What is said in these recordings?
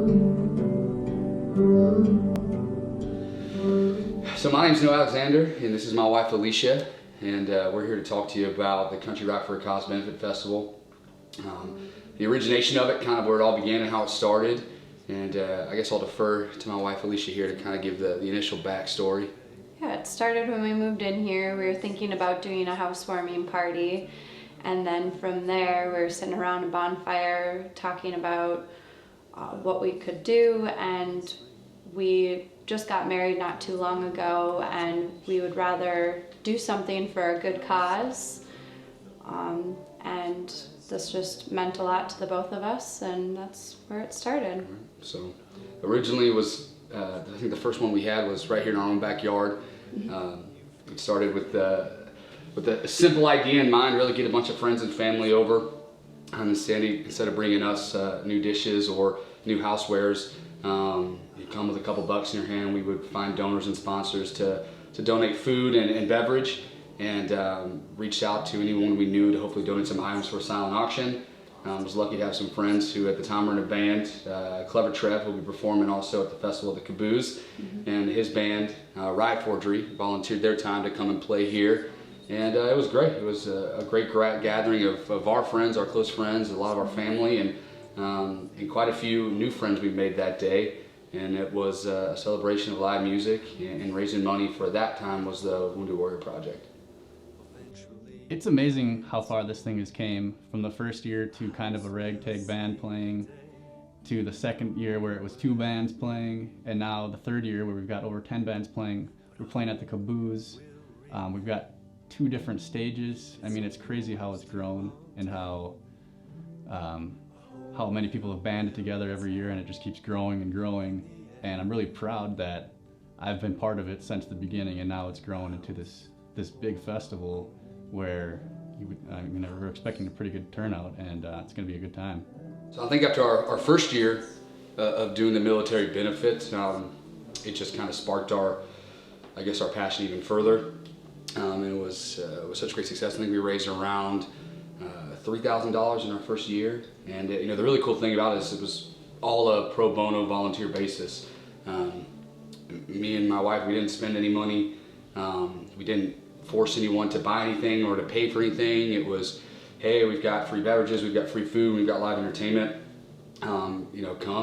So my name's Noah Alexander, and this is my wife Alicia, and we're here to talk to you about the Country Rock for a Cause Benefit Festival. The origination of it, kind of where it all began and how it started, and I guess I'll defer to my wife Alicia here to kind of give the initial backstory. Yeah, it started when we moved in here. We were thinking about doing a housewarming party, and then from there we were sitting around a bonfire talking about what we could do, and we just got married not too long ago, and we would rather do something for a good cause, and this just meant a lot to the both of us, and that's where it started. So originally it was, I think the first one we had was right here in our own backyard. It started with a simple idea in mind, really get a bunch of friends and family over, and instead of bringing us new dishes or new housewares, you come with a couple bucks in your hand. We would find donors and sponsors to donate food and beverage, and reached out to anyone we knew to hopefully donate some items for a silent auction. I was lucky to have some friends who at the time were in a band, Clever Trev, who will be performing also at the Festival of the Caboose, and his band, Riot Forgery, volunteered their time to come and play here. And it was great. It was a great gathering of our friends, our close friends, a lot of our family, and quite a few new friends we made that day. And it was a celebration of live music, and raising money for that time was the Wounded Warrior Project. It's amazing how far this thing has came, from the first year to kind of a ragtag band playing, to the second year where it was 2 bands playing, and now the third year where we've got over 10 bands playing. We're playing at the Caboose. We've got 2 different stages. I mean, it's crazy how it's grown, and how many people have banded together every year, and it just keeps growing and growing. And I'm really proud that I've been part of it since the beginning, and now it's grown into this big festival where we're expecting a pretty good turnout, and it's going to be a good time. So I think after our first year of doing the military benefits, it just kind of sparked our passion even further. And it was such a great success. I think we raised around $3,000 in our first year, and the really cool thing about it was all a pro bono volunteer basis. Me and my wife, we didn't spend any money. We didn't force anyone to buy anything or to pay for anything. It was, hey, we've got free beverages, we've got free food, we've got live entertainment. Come,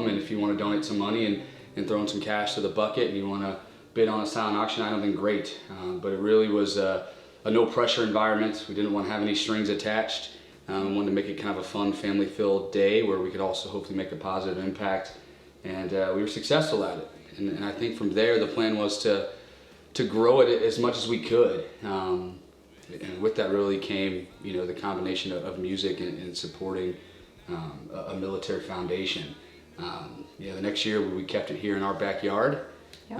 and if you want to donate some money and throw in some cash to the bucket, and you want to bid on a silent auction item, then great. But it really was a no pressure environment. We didn't want to have any strings attached. We wanted to make it kind of a fun, family-filled day where we could also hopefully make a positive impact, and we were successful at it. And I think from there the plan was to grow it as much as we could. And with that really came, the combination of music and supporting a military foundation. The next year we kept it here in our backyard. Yep.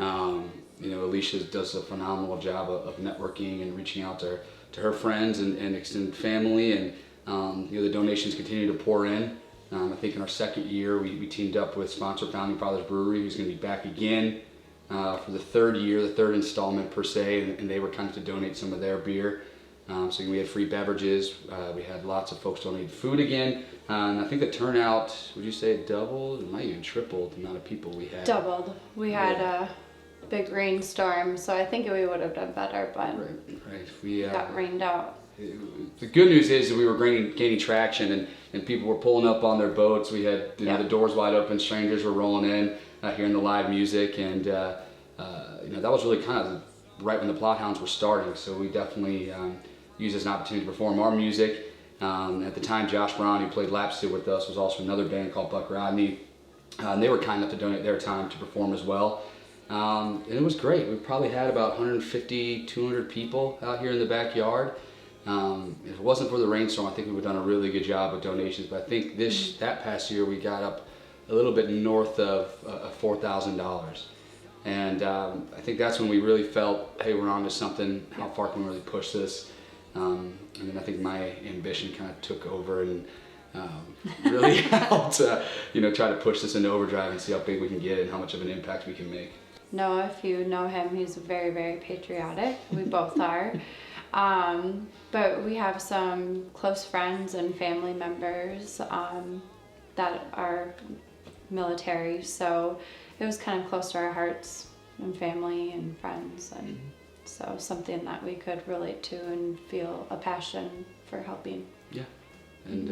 Alicia does a phenomenal job of networking and reaching out to her friends and extended family, and the donations continue to pour in. I think in our second year we teamed up with sponsor Founding Fathers Brewery, who's going to be back again for the third year, the third installment per se, and they were kind of to donate some of their beer. So we had free beverages. We had lots of folks donate food again, and I think the turnout, would you say it doubled? It might even tripled the amount of people we had. Doubled. We had a big rainstorm, so I think we would have done better, but right. We got rained out. The good news is that we were gaining traction, and people were pulling up on their boats. We had the doors wide open, strangers were rolling in, hearing the live music, and that was really kind of right when the Plothounds were starting. So we definitely used as an opportunity to perform our music. At the time, Josh Brown, who played lap steel with us, was also another band called Buck Rodney, and they were kind enough to donate their time to perform as well. And it was great. We probably had about 150, 200 people out here in the backyard. If it wasn't for the rainstorm, I think we would have done a really good job with donations. But I think that past year we got up a little bit north of $4,000. And I think that's when we really felt, hey, we're on to something. How far can we really push this? And then I think my ambition kind of took over and really helped try to push this into overdrive and see how big we can get and how much of an impact we can make. Noah, if you know him, he's very, very patriotic. We both are. But we have some close friends and family members that are military, so it was kind of close to our hearts and family and friends, and so something that we could relate to and feel a passion for helping. Yeah, and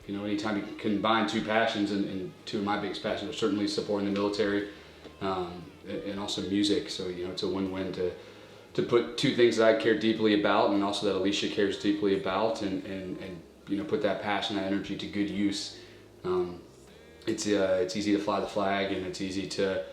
you know, anytime you combine two passions, and two of my biggest passions are certainly supporting the military and also music. So you know, it's a win-win to put two things that I care deeply about, and also that Alicia cares deeply about, and you know, put that passion, that energy to good use. It's easy to fly the flag, and it's easy to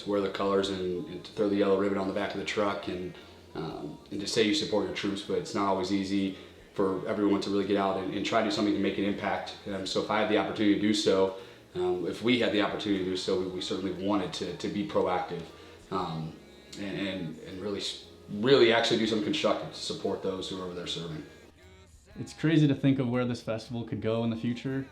wear the colors and to throw the yellow ribbon on the back of the truck, and to say you support your troops, but it's not always easy for everyone to really get out and try to do something to make an impact. So if I had the opportunity to do so, if we had the opportunity to do so, we certainly wanted to be proactive and really actually do something constructive to support those who are over there serving. It's crazy to think of where this festival could go in the future,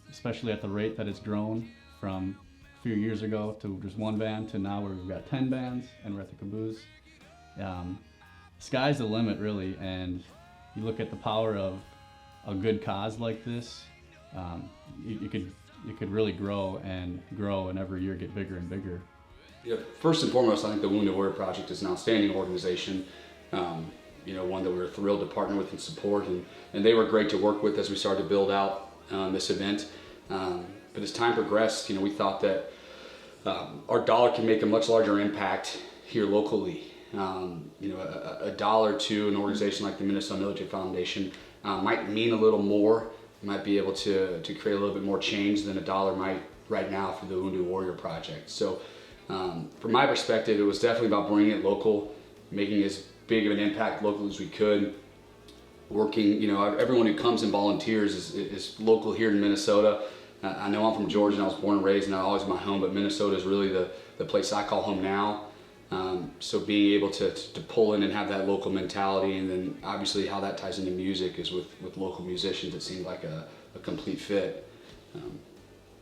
especially at the rate that it's grown from a few years ago to just one band to now where we've got 10 bands and we're at the Caboose. Sky's the limit, really, and you look at the power of a good cause like this, you could really grow and every year get bigger and bigger. Yeah, first and foremost, I think the Wounded Warrior Project is an outstanding organization. You know, one that we were thrilled to partner with and support, and they were great to work with as we started to build out this event. But as time progressed, you know, we thought that our dollar can make a much larger impact here locally. You know, a dollar to an organization like the Minnesota Military Foundation might mean a little more, might be able to create a little bit more change than a dollar might right now for the Wounded Warrior Project. So from my perspective, it was definitely about bringing it local, making as big of an impact local as we could, working, you know, everyone who comes and volunteers is local here in Minnesota. I know I'm from Georgia and I was born and raised and I always my home, but Minnesota is really the place I call home now. So being able to pull in and have that local mentality, and then obviously how that ties into music is with local musicians, it seemed like a complete fit.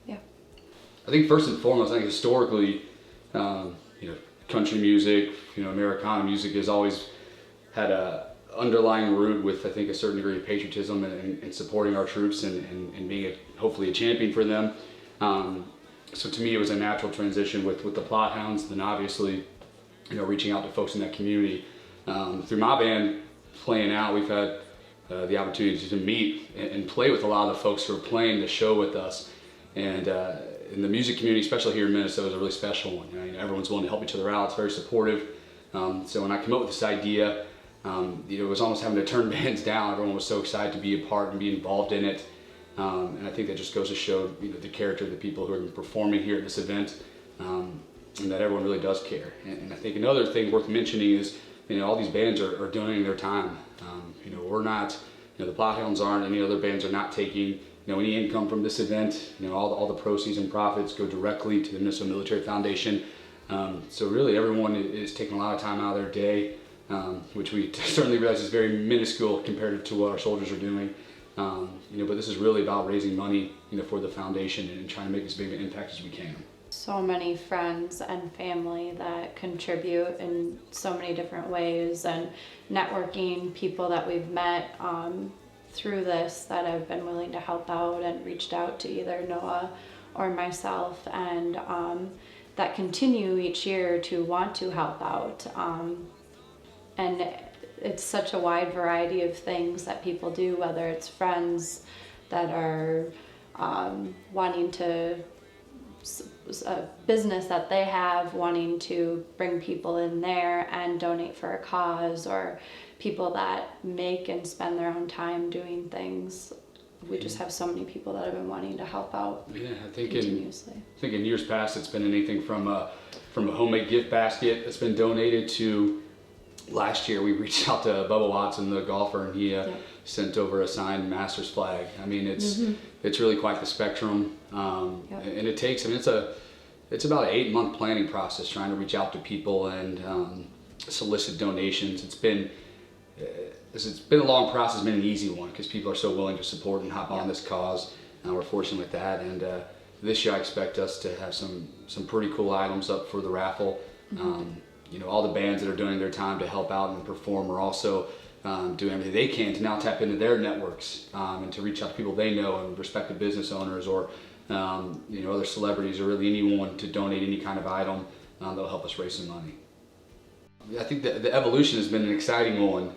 Yeah. I think first and foremost, I think historically, you know, country music, you know, Americana music has always had a underlying root with, I think, a certain degree of patriotism and supporting our troops and being hopefully a champion for them. So to me, it was a natural transition with the Plot Hounds, then obviously, you know, reaching out to folks in that community. Through my band playing out, we've had the opportunity to meet and play with a lot of the folks who are playing the show with us. And in the music community, especially here in Minnesota, is a really special one. You know, everyone's willing to help each other out. It's very supportive. So when I came up with this idea, you know, it was almost having to turn bands down. Everyone was so excited to be a part and be involved in it. And I think that just goes to show, you know, the character of the people who are performing here at this event, and that everyone really does care. And I think another thing worth mentioning is, you know, all these bands are donating their time. You know, we're not, you know, the Plot Hounds aren't, any other bands are not taking, you know, any income from this event. You know, all the proceeds and profits go directly to the Minnesota Military Foundation. So really everyone is taking a lot of time out of their day, which we certainly realize is very minuscule compared to what our soldiers are doing. You know, but this is really about raising money, you know, for the foundation and trying to make as big an impact as we can. So many friends and family that contribute in so many different ways, and networking, people that we've met through this that have been willing to help out and reached out to either Noah or myself, and that continue each year to want to help out. And it's such a wide variety of things that people do, whether it's friends that are wanting to, a business that they have wanting to bring people in there and donate for a cause, or people that make and spend their own time doing things. We just have so many people that have been wanting to help out. Yeah, I think continuously. I think in years past it's been anything from a homemade gift basket that's been donated to, last year we reached out to Bubba Watson, the golfer, and he sent over a signed Masters flag. I mean, it's really quite the spectrum, and it takes, I mean, it's about an 8-month planning process trying to reach out to people and solicit donations. It's been a long process, been an easy one because people are so willing to support and hop on this cause. We're fortunate with that, and this year I expect us to have some pretty cool items up for the raffle. You know, all the bands that are doing their time to help out and perform are also doing everything they can to now tap into their networks and to reach out to people they know and respective business owners or other celebrities, or really anyone to donate any kind of item that'll help us raise some money. I think the evolution has been an exciting one.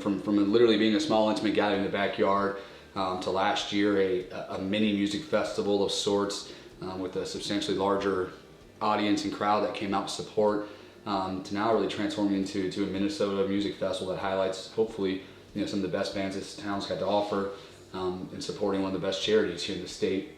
From literally being a small intimate gathering in the backyard to last year a mini music festival of sorts with a substantially larger audience and crowd that came out to support, to now really transforming into a Minnesota music festival that highlights hopefully some of the best bands this town's got to offer, and supporting one of the best charities here in the state.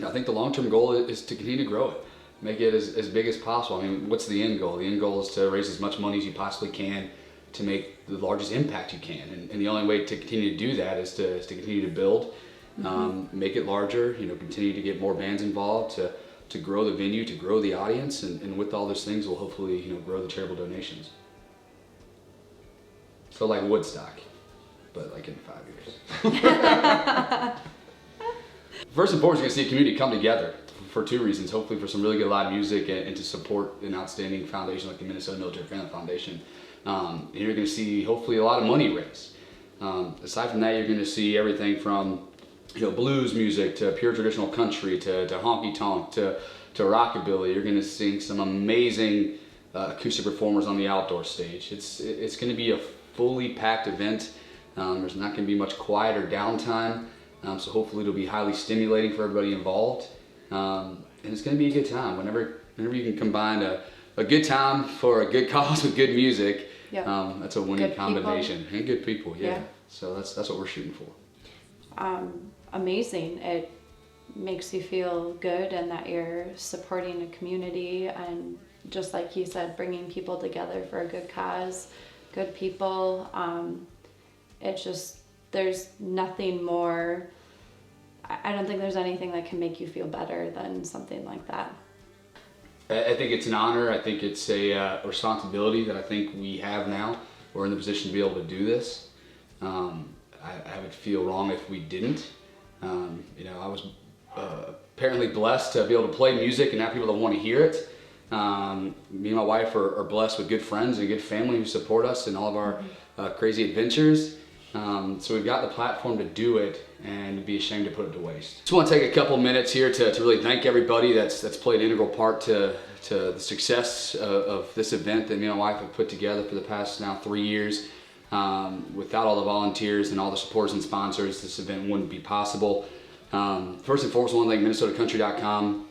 I think the long-term goal is to continue to grow it, make it as big as possible. I mean, what's the end goal? The end goal is to raise as much money as you possibly can to make the largest impact you can, and the only way to continue to do that is to continue to build, make it larger, continue to get more bands involved, to grow the venue, to grow the audience, and with all those things we'll hopefully grow the charitable donations. So like Woodstock, but like in 5 years. First and foremost, you're gonna see a community come together for two reasons. Hopefully for some really good live music and to support an outstanding foundation like the Minnesota Military Family Foundation. You're gonna see hopefully a lot of money raised. Aside from that, you're gonna see everything from blues music to pure traditional country to honky tonk to rockabilly. You're gonna see some amazing acoustic performers on the outdoor stage. It's gonna be a fully packed event. There's not gonna be much quiet or downtime. So hopefully it'll be highly stimulating for everybody involved. And it's gonna be a good time. Whenever you can combine a good time for a good cause with good music, that's a winning combination. And good people, yeah. So that's what we're shooting for. Amazing. It makes you feel good and that you're supporting a community, and just like you said, bringing people together for a good cause, good people. There's nothing more, I don't think there's anything that can make you feel better than something like that. I think it's an honor. I think it's a responsibility that I think we have now. We're in the position to be able to do this. I would feel wrong if we didn't. I was apparently blessed to be able to play music and have people that want to hear it. Me and my wife are blessed with good friends and good family who support us in all of our crazy adventures. So we've got the platform to do it, and it'd be a shame to put it to waste. Just want to take a couple minutes here to really thank everybody that's played an integral part to the success of this event that me and my wife have put together for the past now 3 years. Without all the volunteers and all the supporters and sponsors, this event wouldn't be possible. First and foremost, I want to thank MinnesotaCountry.com.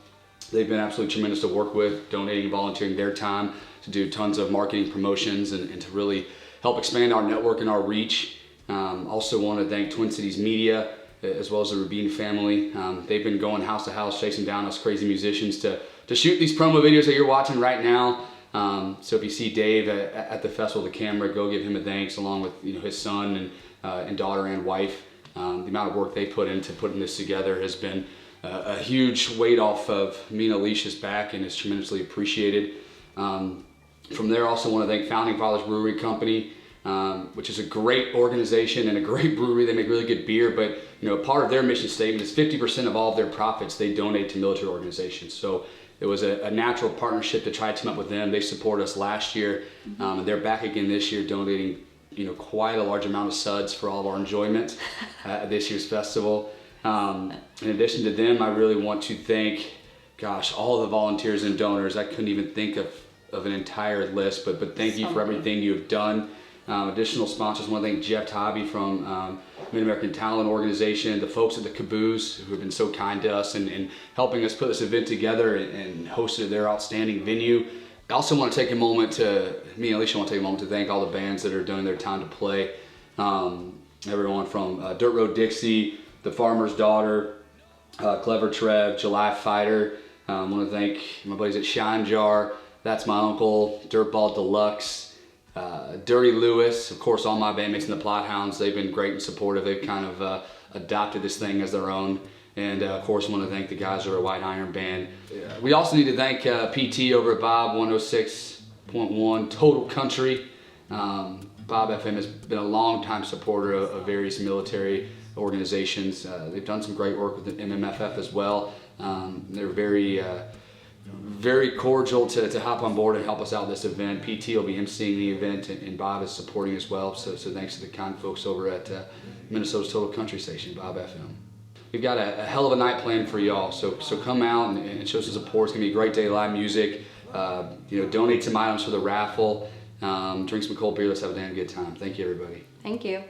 They've been absolutely tremendous to work with, donating and volunteering their time to do tons of marketing promotions and to really help expand our network and our reach. Also want to thank Twin Cities Media as well as the Rubin family. They've been going house to house chasing down us crazy musicians to shoot these promo videos that you're watching right now. So if you see Dave at the festival with the camera, go give him a thanks, along with his son and daughter and wife. The amount of work they put into putting this together has been a huge weight off of me and Alicia's back, and is tremendously appreciated. From there, I also want to thank Founding Fathers Brewery Company, which is a great organization and a great brewery. They make really good beer, but part of their mission statement is 50% of all of their profits they donate to military organizations. So it was a natural partnership to try to team up with them. They supported us last year, and they're back again this year, donating quite a large amount of suds for all of our enjoyment at this year's festival. In addition to them, I really want to thank, all the volunteers and donors. I couldn't even think of an entire list, but thank you for everything you have done. Additional sponsors, I want to thank Jeff Tobby from Mid-American Talent Organization, the folks at the Caboose who have been so kind to us and helping us put this event together and hosted their outstanding venue. I also want to take a moment me and Alicia want to take a moment to thank all the bands that are doing their time to play. Everyone from Dirt Road Dixie, The Farmer's Daughter, Clever Trev, July Fighter. I want to thank my buddies at Shine Jar, That's My Uncle, Dirtball Deluxe, Dirty Lewis, of course all my bandmates in the Plot Hounds. They've been great and supportive. They've kind of adopted this thing as their own. And of course I want to thank the guys who are a White Iron Band. We also need to thank PT over at Bob 106.1 Total Country. Bob FM has been a long-time supporter of various military organizations. They've done some great work with the MMFF as well. They're very cordial to hop on board and help us out this event. PT will be emceeing the event, and Bob is supporting as well. So thanks to the kind folks over at Minnesota's Total Country Station, Bob FM. we've got a hell of a night planned for y'all. So come out and show some support. It's gonna be a great day, live music. Donate some items for the raffle. Drink some cold beer. Let's have a damn good time. Thank you, everybody. Thank you.